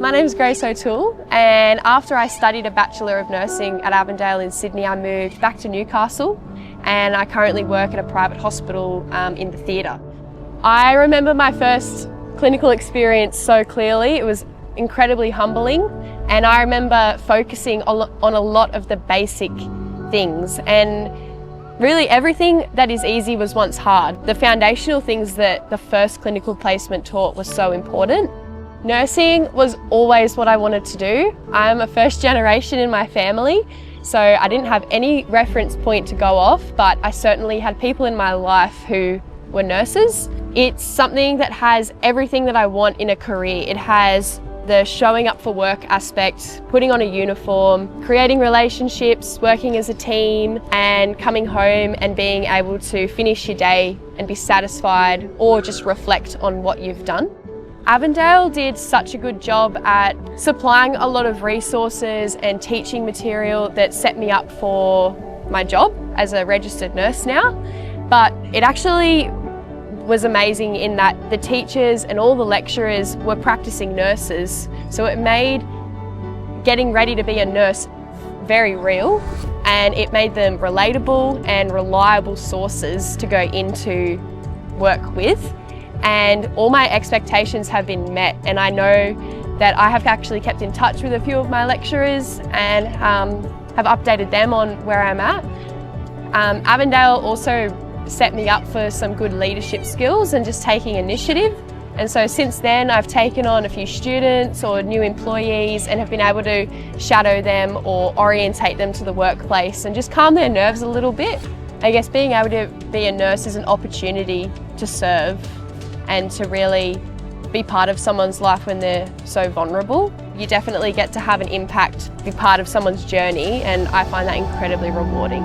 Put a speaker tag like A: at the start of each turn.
A: My name is Grace O'Toole, and after I studied a Bachelor of Nursing at Avondale in Sydney, I moved back to Newcastle, and I currently work at a private hospital in the theatre. I remember my first clinical experience so clearly. It was incredibly humbling, and I remember focusing on a lot of the basic things, and really everything that is easy was once hard. The foundational things that the first clinical placement taught was so important. Nursing was always what I wanted to do. I'm a first generation in my family, so I didn't have any reference point to go off, but I certainly had people in my life who were nurses. It's something that has everything that I want in a career. It has the showing up for work aspect, putting on a uniform, creating relationships, working as a team, and coming home and being able to finish your day and be satisfied or just reflect on what you've done. Avondale did such a good job at supplying a lot of resources and teaching material that set me up for my job as a registered nurse now. But it actually was amazing in that the teachers and all the lecturers were practicing nurses. So it made getting ready to be a nurse very real, and it made them relatable and reliable sources to go into work with. And all my expectations have been met, and I know that I have actually kept in touch with a few of my lecturers and have updated them on where I'm at. Avondale also set me up for some good leadership skills and just taking initiative. And so since then I've taken on a few students or new employees and have been able to shadow them or orientate them to the workplace and just calm their nerves a little bit. I guess being able to be a nurse is an opportunity to serve and to really be part of someone's life when they're so vulnerable. You definitely get to have an impact, be part of someone's journey, and I find that incredibly rewarding.